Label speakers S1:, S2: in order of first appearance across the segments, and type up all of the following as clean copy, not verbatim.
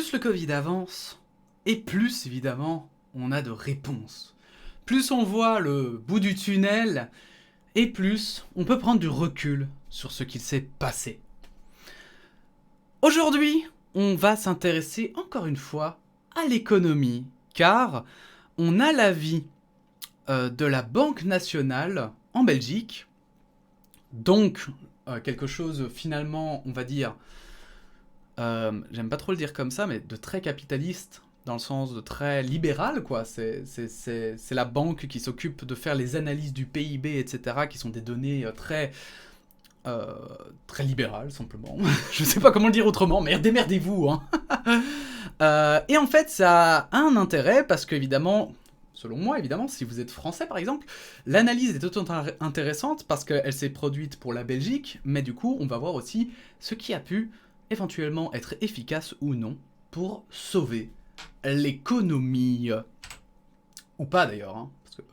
S1: plus le Covid avance, et plus évidemment on a de réponses. Plus on voit le bout du tunnel, et plus on peut prendre du recul sur ce qu'il s'est passé. Aujourd'hui, on va s'intéresser encore une fois à l'économie, car on a l'avis de la Banque nationale en Belgique, donc quelque chose finalement, on va dire, j'aime pas trop le dire comme ça, mais de très capitaliste, dans le sens de très libéral, quoi. C'est la banque qui s'occupe de faire les analyses du PIB, etc., qui sont des données très libérales, simplement. Je sais pas comment le dire autrement, mais démerdez-vous, hein. Et en fait, ça a un intérêt, parce qu'évidemment, selon moi, évidemment, si vous êtes français par exemple, l'analyse est autant intéressante parce qu'elle s'est produite pour la Belgique, mais du coup, on va voir aussi ce qui a pu éventuellement être efficace ou non pour sauver l'économie. Ou pas d'ailleurs, hein, parce que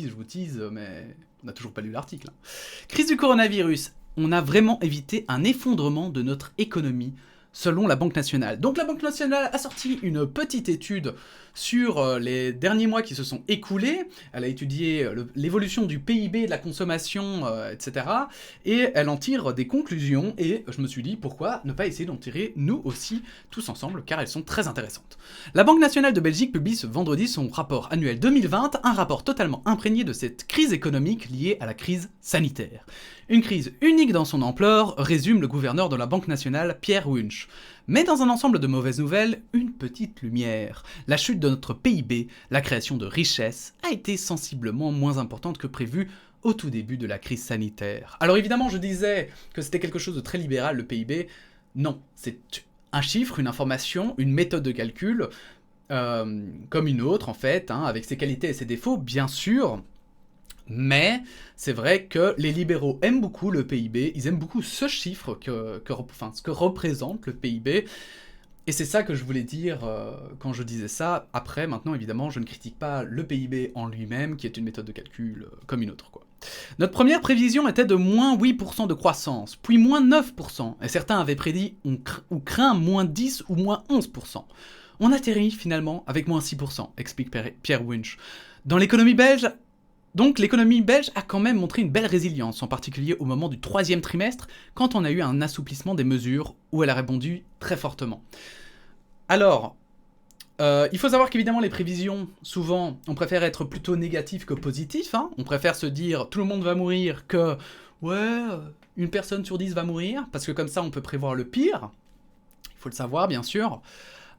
S1: je vous tease, mais on n'a toujours pas lu l'article. Hein. Crise du coronavirus. On a vraiment évité un effondrement de notre économie selon la Banque nationale. Donc la Banque nationale a sorti une petite étude sur les derniers mois qui se sont écoulés. Elle a étudié l'évolution du PIB, de la consommation, etc. Et elle en tire des conclusions, et je me suis dit, pourquoi ne pas essayer d'en tirer nous aussi, tous ensemble, car elles sont très intéressantes. La Banque nationale de Belgique publie ce vendredi son rapport annuel 2020, un rapport totalement imprégné de cette crise économique liée à la crise sanitaire. Une crise unique dans son ampleur, résume le gouverneur de la Banque nationale, Pierre Wunsch. Mais dans un ensemble de mauvaises nouvelles, une petite lumière. La chute de notre PIB, la création de richesses, a été sensiblement moins importante que prévu au tout début de la crise sanitaire. Alors évidemment, je disais que c'était quelque chose de très libéral, le PIB. Non, c'est un chiffre, une information, une méthode de calcul, comme une autre en fait, hein, avec ses qualités et ses défauts, bien sûr. Mais c'est vrai que les libéraux aiment beaucoup le PIB, ils aiment beaucoup ce chiffre, ce que représente le PIB, et c'est ça que je voulais dire quand je disais ça. Après, maintenant, évidemment, je ne critique pas le PIB en lui-même, qui est une méthode de calcul comme une autre, quoi. Notre première prévision était de moins 8% de croissance, puis moins 9%, et certains avaient prédit ou craint moins 10 ou moins 11%. On atterrit finalement avec moins 6%, explique Pierre Wunsch. Dans l'économie belge, donc l'économie belge a quand même montré une belle résilience, en particulier au moment du troisième trimestre, quand on a eu un assouplissement des mesures, où elle a répondu très fortement. Alors, il faut savoir qu'évidemment les prévisions, souvent, on préfère être plutôt négatif que positif, hein. On préfère se dire tout le monde va mourir que, ouais, une personne sur 10 va mourir, parce que comme ça on peut prévoir le pire, il faut le savoir bien sûr,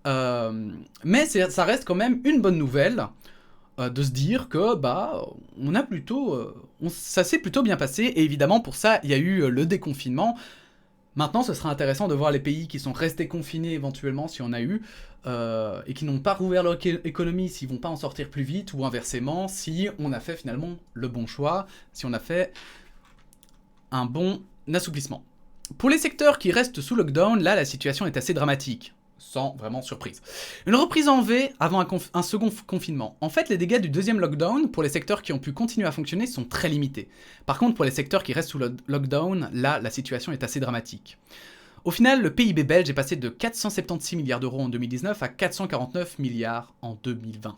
S1: mais ça reste quand même une bonne nouvelle, de se dire que on a plutôt, ça s'est plutôt bien passé, et évidemment pour ça il y a eu le déconfinement. Maintenant ce sera intéressant de voir les pays qui sont restés confinés éventuellement, si on a eu, et qui n'ont pas rouvert leur économie, s'ils vont pas en sortir plus vite, ou inversement, si on a fait finalement le bon choix, si on a fait un bon assouplissement. Pour les secteurs qui restent sous lockdown, là la situation est assez dramatique. Sans vraiment surprise. Une reprise en V avant un second confinement. En fait, les dégâts du deuxième lockdown pour les secteurs qui ont pu continuer à fonctionner sont très limités. Par contre, pour les secteurs qui restent sous lockdown, là, la situation est assez dramatique. Au final, le PIB belge est passé de 476 milliards d'euros en 2019 à 449 milliards en 2020.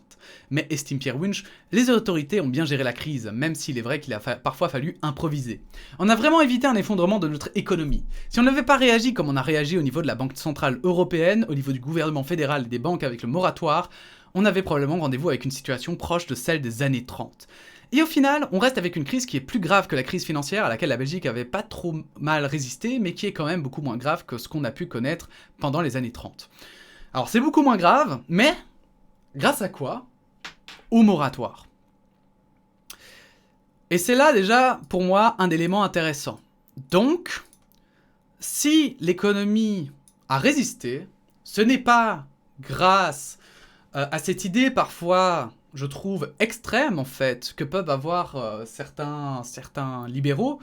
S1: Mais, estime Pierre Wunsch, les autorités ont bien géré la crise, même s'il est vrai qu'il a parfois fallu improviser. On a vraiment évité un effondrement de notre économie. Si on n'avait pas réagi comme on a réagi au niveau de la Banque centrale européenne, au niveau du gouvernement fédéral et des banques avec le moratoire, on avait probablement rendez-vous avec une situation proche de celle des années 30. Et au final, on reste avec une crise qui est plus grave que la crise financière à laquelle la Belgique avait pas trop mal résisté, mais qui est quand même beaucoup moins grave que ce qu'on a pu connaître pendant les années 30. Alors c'est beaucoup moins grave, mais grâce à quoi? Au moratoire. Et c'est là déjà, pour moi, un élément intéressant. Donc, si l'économie a résisté, ce n'est pas grâce à cette idée parfois, je trouve, extrême en fait, que peuvent avoir certains libéraux,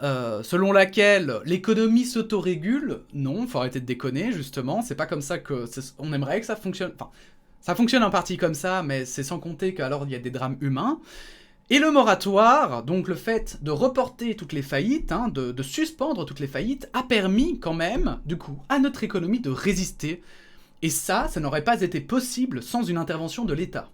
S1: selon laquelle l'économie s'autorégule. Non, faut arrêter de déconner, justement, c'est pas comme ça que... On aimerait que ça fonctionne... Enfin, ça fonctionne en partie comme ça, mais c'est sans compter qu'alors il y a des drames humains. Et le moratoire, donc le fait de reporter toutes les faillites, hein, de suspendre toutes les faillites, a permis quand même, du coup, à notre économie de résister. Et ça n'aurait pas été possible sans une intervention de l'État.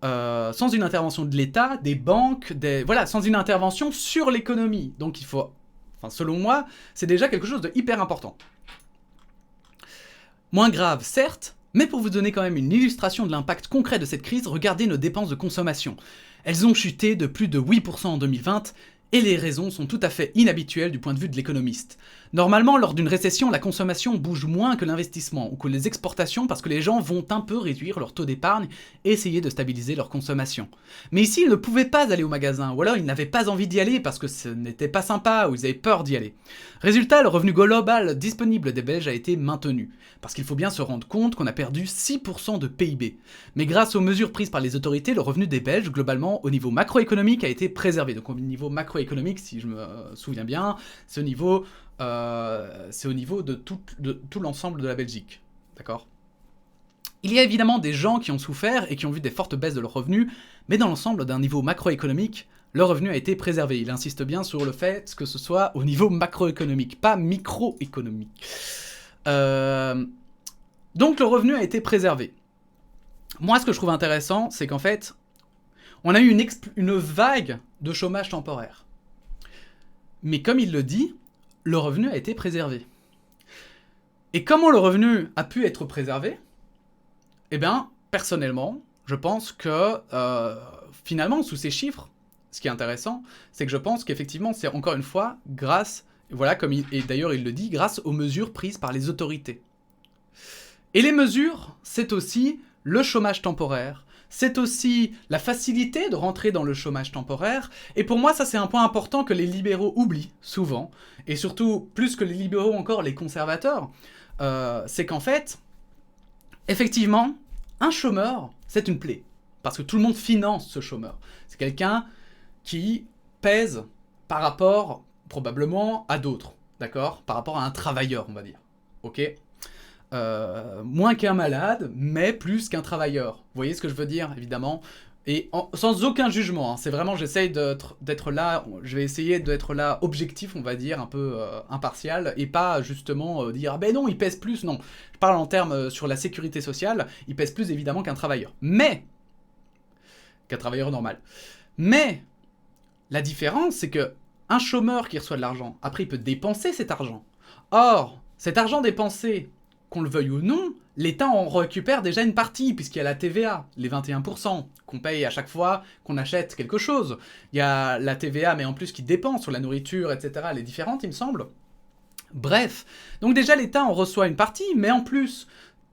S1: Sans une intervention de l'État, des banques, voilà, sans une intervention sur l'économie. Donc il faut, enfin selon moi, c'est déjà quelque chose de hyper important. Moins grave, certes, mais pour vous donner quand même une illustration de l'impact concret de cette crise, regardez nos dépenses de consommation. Elles ont chuté de plus de 8% en 2020, et les raisons sont tout à fait inhabituelles du point de vue de l'économiste. Normalement, lors d'une récession, la consommation bouge moins que l'investissement ou que les exportations parce que les gens vont un peu réduire leur taux d'épargne et essayer de stabiliser leur consommation. Mais ici, ils ne pouvaient pas aller au magasin, ou alors ils n'avaient pas envie d'y aller parce que ce n'était pas sympa ou ils avaient peur d'y aller. Résultat, le revenu global disponible des Belges a été maintenu, parce qu'il faut bien se rendre compte qu'on a perdu 6% de PIB. Mais grâce aux mesures prises par les autorités, le revenu des Belges, globalement, au niveau macroéconomique, a été préservé. Donc au niveau macroéconomique, si je me souviens bien, c'est au niveau de tout l'ensemble de la Belgique. D'accord ? Il y a évidemment des gens qui ont souffert et qui ont vu des fortes baisses de leurs revenus, mais dans l'ensemble d'un niveau macroéconomique, le revenu a été préservé. Il insiste bien sur le fait que ce soit au niveau macroéconomique, pas microéconomique. Donc le revenu a été préservé. Moi, ce que je trouve intéressant, c'est qu'en fait, on a eu une vague de chômage temporaire. Mais comme il le dit, le revenu a été préservé. Et comment le revenu a pu être préservé ? Eh bien, personnellement, je pense que, finalement, sous ces chiffres, ce qui est intéressant, c'est que je pense qu'effectivement, c'est encore une fois grâce, voilà, et d'ailleurs il le dit, grâce aux mesures prises par les autorités. Et les mesures, c'est aussi le chômage temporaire, c'est aussi la facilité de rentrer dans le chômage temporaire, et pour moi ça c'est un point important que les libéraux oublient souvent, et surtout plus que les libéraux encore les conservateurs, c'est qu'en fait, effectivement, un chômeur, c'est une plaie, parce que tout le monde finance ce chômeur. C'est quelqu'un qui pèse par rapport, probablement, à d'autres, d'accord ? Par rapport à un travailleur, on va dire, ok ? Moins qu'un malade, mais plus qu'un travailleur. Vous voyez ce que je veux dire, évidemment ? Et sans aucun jugement, hein. C'est vraiment, j'essaye d'être là, je vais essayer d'être là objectif, on va dire, un peu impartial, et pas justement dire « Ah ben non, il pèse plus », non. Je parle en termes sur la sécurité sociale, il pèse plus évidemment qu'un travailleur. Mais, qu'un travailleur normal. Mais, la différence, c'est que un chômeur qui reçoit de l'argent, après il peut dépenser cet argent. Or, cet argent dépensé, qu'on le veuille ou non, l'État en récupère déjà une partie, puisqu'il y a la TVA, les 21%, qu'on paye à chaque fois qu'on achète quelque chose. Il y a la TVA, mais en plus qui dépend sur la nourriture, etc. Elle est différente, il me semble. Bref, donc déjà l'État en reçoit une partie, mais en plus,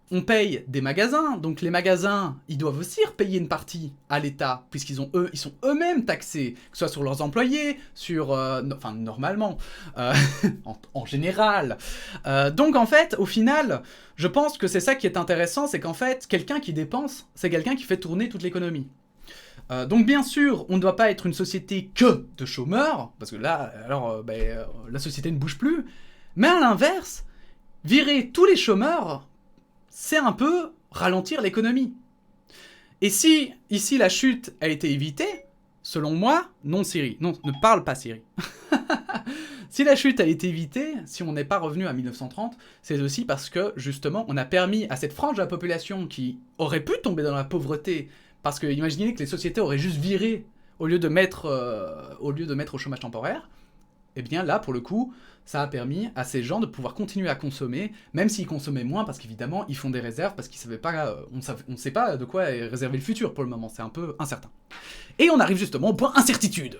S1: on paye des magasins, donc les magasins, ils doivent aussi repayer une partie à l'État, puisqu'ils sont eux-mêmes taxés, que ce soit sur leurs employés, enfin normalement, en général. Donc en fait, au final, je pense que c'est ça qui est intéressant, c'est qu'en fait, quelqu'un qui dépense, c'est quelqu'un qui fait tourner toute l'économie. Donc bien sûr, on ne doit pas être une société que de chômeurs, parce que là, alors, la société ne bouge plus, mais à l'inverse, virer tous les chômeurs, c'est un peu ralentir l'économie. Et si, ici, la chute a été évitée, selon moi, non Siri, non, ne parle pas Siri. Si la chute a été évitée, si on n'est pas revenu à 1930, c'est aussi parce que, justement, on a permis à cette frange de la population qui aurait pu tomber dans la pauvreté, parce que imaginez que les sociétés auraient juste viré au lieu de mettre au chômage temporaire, et bien là, pour le coup, ça a permis à ces gens de pouvoir continuer à consommer, même s'ils consommaient moins, parce qu'évidemment, ils font des réserves, parce qu'ils savaient pas, on ne sait pas de quoi est réservé le futur pour le moment, c'est un peu incertain. Et on arrive justement au point incertitude.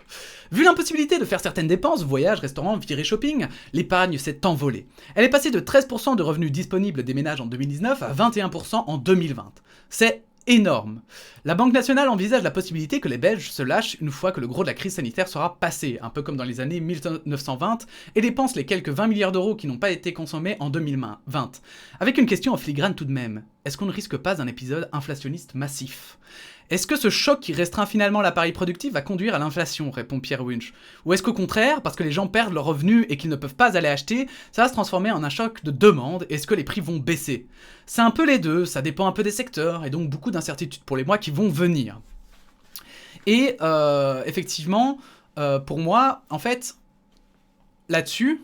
S1: Vu l'impossibilité de faire certaines dépenses, voyages, restaurants, virées shopping, l'épargne s'est envolée. Elle est passée de 13% de revenus disponibles des ménages en 2019 à 21% en 2020. C'est énorme. La Banque nationale envisage la possibilité que les Belges se lâchent une fois que le gros de la crise sanitaire sera passé, un peu comme dans les années 1920, et dépensent les quelques 20 milliards d'euros qui n'ont pas été consommés en 2020. Avec une question en filigrane tout de même. Est-ce qu'on ne risque pas un épisode inflationniste massif ? Est-ce que ce choc qui restreint finalement l'appareil productif va conduire à l'inflation, répond Pierre Winch. Ou est-ce qu'au contraire, parce que les gens perdent leurs revenus et qu'ils ne peuvent pas aller acheter, ça va se transformer en un choc de demande et est-ce que les prix vont baisser ? C'est un peu les deux, ça dépend un peu des secteurs et donc beaucoup d'incertitudes pour les mois qui vont venir. Et effectivement, pour moi, en fait, là-dessus,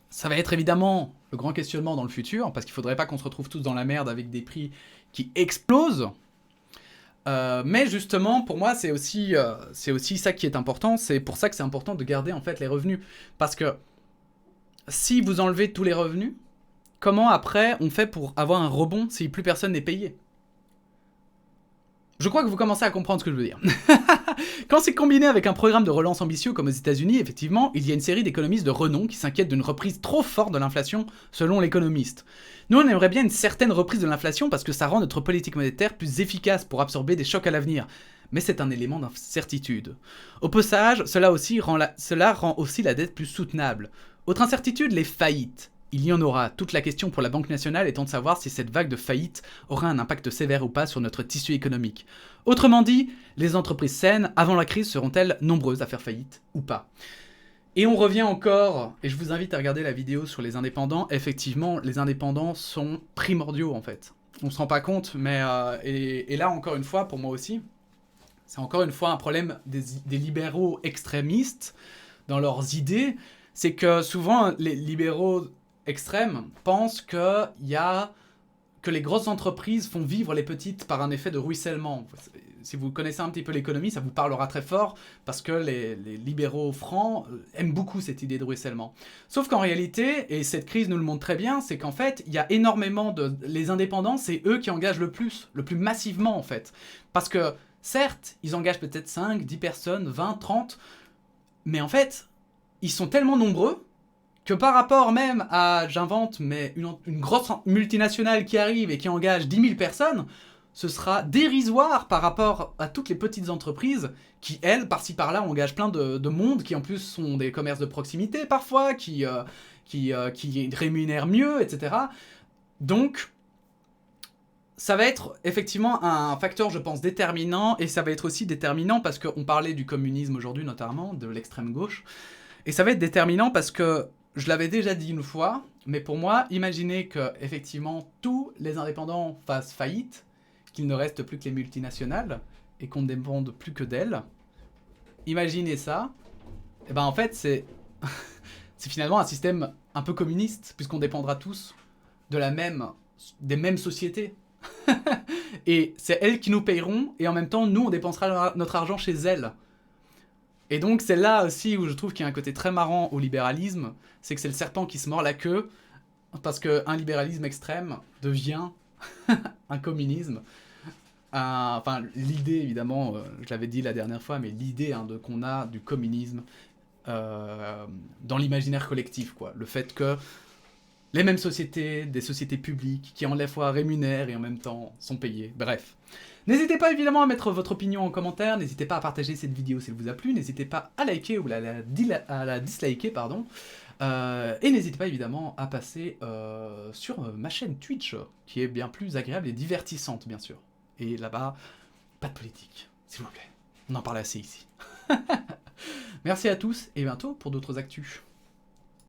S1: ça va être évidemment le grand questionnement dans le futur, parce qu'il faudrait pas qu'on se retrouve tous dans la merde avec des prix qui explosent. Mais justement, pour moi, c'est aussi ça qui est important. C'est pour ça que c'est important de garder en fait les revenus. Parce que si vous enlevez tous les revenus, comment après on fait pour avoir un rebond si plus personne n'est payé? Je crois que vous commencez à comprendre ce que je veux dire. Quand c'est combiné avec un programme de relance ambitieux comme aux États-Unis, effectivement, il y a une série d'économistes de renom qui s'inquiètent d'une reprise trop forte de l'inflation, selon l'économiste. Nous, on aimerait bien une certaine reprise de l'inflation parce que ça rend notre politique monétaire plus efficace pour absorber des chocs à l'avenir. Mais c'est un élément d'incertitude. Au passage, cela rend aussi la dette plus soutenable. Autre incertitude, les faillites. Il y en aura. Toute la question pour la Banque nationale étant de savoir si cette vague de faillite aura un impact sévère ou pas sur notre tissu économique. Autrement dit, les entreprises saines, avant la crise, seront-elles nombreuses à faire faillite ou pas? Et on revient encore, et je vous invite à regarder la vidéo sur les indépendants. Effectivement, les indépendants sont primordiaux en fait. On se rend pas compte, mais... et là, encore une fois, pour moi aussi, c'est encore une fois un problème des libéraux extrémistes dans leurs idées. C'est que souvent, les libéraux extrêmes pensent que les grosses entreprises font vivre les petites par un effet de ruissellement. Si vous connaissez un petit peu l'économie, ça vous parlera très fort parce que les libéraux francs aiment beaucoup cette idée de ruissellement. Sauf qu'en réalité, et cette crise nous le montre très bien, c'est qu'en fait, il y a énormément de... Les indépendants, c'est eux qui engagent le plus massivement en fait. Parce que, certes, ils engagent peut-être 5, 10 personnes, 20, 30, mais en fait, ils sont tellement nombreux que par rapport même à, j'invente, mais une grosse multinationale qui arrive et qui engage 10 000 personnes, ce sera dérisoire par rapport à toutes les petites entreprises qui, elles, par-ci par-là, engagent plein de monde, qui en plus sont des commerces de proximité parfois, qui rémunèrent mieux, etc. Donc, ça va être effectivement un facteur, je pense, déterminant, et ça va être aussi déterminant parce qu'on parlait du communisme aujourd'hui, notamment, de l'extrême gauche, et ça va être déterminant parce que je l'avais déjà dit une fois, mais pour moi, imaginez que effectivement tous les indépendants fassent faillite, qu'il ne reste plus que les multinationales et qu'on ne dépende plus que d'elles. Imaginez ça. Et ben en fait, c'est finalement un système un peu communiste puisqu'on dépendra tous des mêmes sociétés. Et c'est elles qui nous payeront et en même temps, nous, on dépensera notre argent chez elles. Et donc c'est là aussi où je trouve qu'il y a un côté très marrant au libéralisme, c'est que c'est le serpent qui se mord la queue, parce qu'un libéralisme extrême devient un communisme. Enfin, l'idée, évidemment, je l'avais dit la dernière fois, mais l'idée qu'on a du communisme dans l'imaginaire collectif, quoi. Le fait que les mêmes sociétés, des sociétés publiques, qui en la fois rémunèrent et en même temps sont payées, bref. N'hésitez pas évidemment à mettre votre opinion en commentaire, n'hésitez pas à partager cette vidéo si elle vous a plu, n'hésitez pas à liker ou à la disliker, pardon. Et n'hésitez pas évidemment à passer sur ma chaîne Twitch, qui est bien plus agréable et divertissante, bien sûr. Et là-bas, pas de politique, s'il vous plaît. On en parle assez ici. Merci à tous, et bientôt pour d'autres actus.